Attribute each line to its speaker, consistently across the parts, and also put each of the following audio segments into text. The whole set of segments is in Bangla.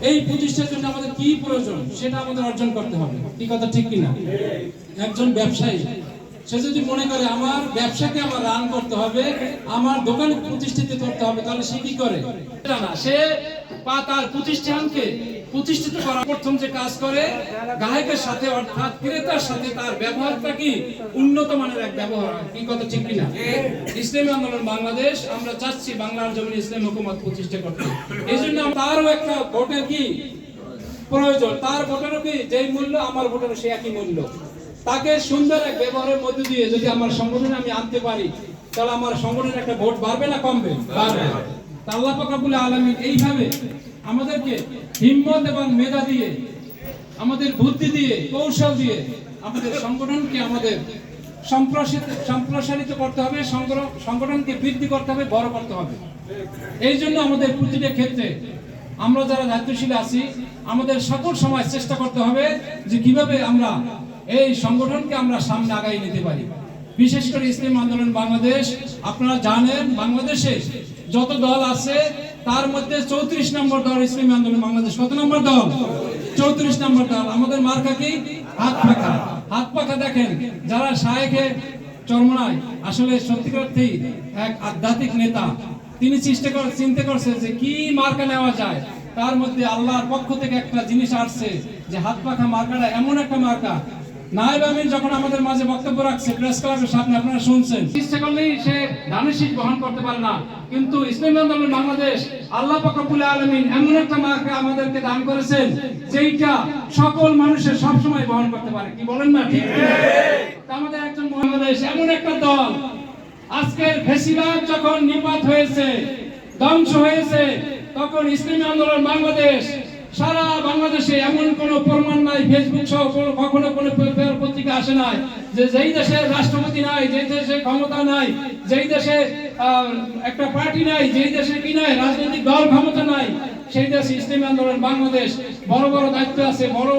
Speaker 1: এই প্রতিষ্ঠার জন্য আমাদের কি প্রয়োজন সেটা আমাদের অর্জন করতে হবে। কি কথা ঠিক কিনা? একজন ব্যবসায়ী সে যদি মনে করে আমার ব্যবসাকে আমার রান করতে হবে, আমার দোকান প্রতিষ্ঠিত করতে হবে, তাহলে সে কি করে? না, সে তার প্রতিষ্ঠানকে প্রতিষ্ঠিত করার প্রথম যে কাজ করে, গ্রাহকের সাথে অর্থাৎ ক্রেতার সাথে তার ব্যবহারটা কি উন্নত মানের এক ব্যবহার। কি কথা ঠিক কিনা? ইসলামী আন্দোলন বাংলাদেশ আমরা চাচ্ছি বাংলার জমিনে ইসলামী হুকুমত প্রতিষ্ঠা করতে। এই জন্য তারও একটা ভোটের কি প্রয়োজন, তার ভোটেরও কি যেই মূল্য আমার ভোটেরও সে একই মূল্য। তাকে সুন্দর এক ব্যবহারের মধ্যে দিয়ে যদি আমার সংগঠনে আমি আনতে পারি, তাহলে আমার সংগঠনের একটা ভোট বাড়বে না কমবে? বাড়বে। আল্লাহ পাক রব্বুল আলামিন এইভাবে আমাদেরকে হিম্মত এবং মেধা দিয়ে, আমাদের বুদ্ধি দিয়ে, কৌশল দিয়ে আমাদের সংগঠনকে আমাদের সম্প্রসারিত করতে হবে, সংগঠনকে বৃদ্ধি করতে হবে, বড় করতে হবে। এই জন্য আমাদের প্রতিটা ক্ষেত্রে আমরা যারা দায়িত্বশীল আছি, আমাদের সকল সময় চেষ্টা করতে হবে যে কিভাবে আমরা এই সংগঠনকে আমরা সামনে আগায় নিতে পারি। বিশেষ করে ইসলামী আন্দোলন বাংলাদেশ, আপনারা জানেন বাংলাদেশে যত দল আছে তার মধ্যে 34 নম্বর দল ইসলামী আন্দোলন বাংলাদেশ। কত নম্বর দল? 34 নম্বর দল। আমাদের মার্কা কি? হাত পাখা। হাত পাখা দেখেন, যারা শায়েখে চরমনায় আসলে সত্যিকারই এক আধ্যাত্মিক নেতা, তিনি চিন্তা করছে যে কি মার্কা নেওয়া যায়। তার মধ্যে আল্লাহর পক্ষ থেকে একটা জিনিস আসছে যে হাত পাখা মার্কাটা এমন একটা মার্কা। নায়েব আমির যখন আমাদের মাঝে বক্তব্য রাখছে প্রেস ক্লাবের সামনে, আপনারা শুনছেন, ইচ্ছা করলেই সে ধানের শীষ বহন করতে পারে না, কিন্তু ইসলামী আন্দোলন বাংলাদেশ আল্লাহ পাক রব্বুল আলামিন এমন একটা মার্কা আমাদেরকে দান করেছেন যেইটা সকল মানুষের সব সময় বহন করতে পারে। কি বলেন না? ঠিক। আমাদের একজন বাংলাদেশ এমন একটা দল, আজকের ফেসিবাদ যখন নিপাত হয়েছে, ধ্বংস হয়েছে, তখন ইসলামী আন্দোলন বাংলাদেশ সারা বাংলাদেশে এমন কোন প্রমাণ নাই, ফেসবুক সহ কখনো কোনো পত্রিকা আসে নাই যে যেই দেশে রাষ্ট্রপতি নাই, যেই দেশে ক্ষমতা নাই, যেই দেশে একটা পার্টি নাই, যেই দেশে কি নাই রাজনৈতিক দল ক্ষমতা নাই, সেই দেশে ইসলামী আন্দোলন বাংলাদেশ বড় বড় দায়িত্ব আছে, বড়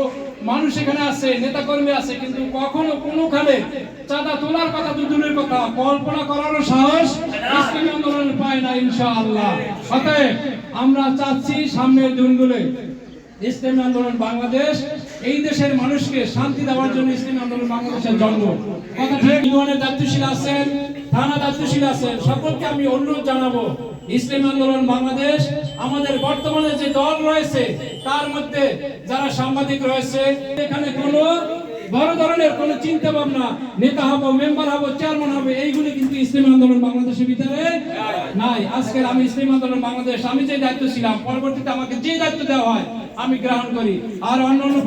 Speaker 1: মানুষ এখানে আছে, নেতা কর্মী আছে, কিন্তু কখনো কোনোখানে চাঁদা তোলার কথা দূরের কথা, কল্পনা করারও সাহস ইসলামী আন্দোলন পায় না ইনশাআল্লাহ। অতএব আমরা চাচ্ছি সামনের দিনগুলোতে ইসলামী আন্দোলন বাংলাদেশ এই দেশের মানুষকে শান্তি দেওয়ার জন্য ইসলামী আন্দোলন বাংলাদেশের জন্ম। কথা ঠিক। ইউনিয়নের দায়িত্বশীল আছেন, থানা দায়িত্বশীল আছেন, সকলকে আমি অনুরোধ জানাবো ইসলামী আন্দোলন বাংলাদেশ আমাদের বর্তমানে যে দল রয়েছে তার মধ্যে যারা সাংবাদিক রয়েছে, এখানে কোনো বড় ধরনের কোনো চিন্তা ভাবনা নেতা হবো, মেম্বার হবো, চেয়ারম্যান হবে, এইগুলি কিন্তু ইসলামী আন্দোলন বাংলাদেশের ভিতরে নাই। আজকের আমি ইসলামী আন্দোলন বাংলাদেশ আমি যে দায়িত্ব ছিলাম, পরবর্তীতে আমাকে যে দায়িত্ব দেওয়া হয় আমি গ্রহণ করি। আর অন্যান্য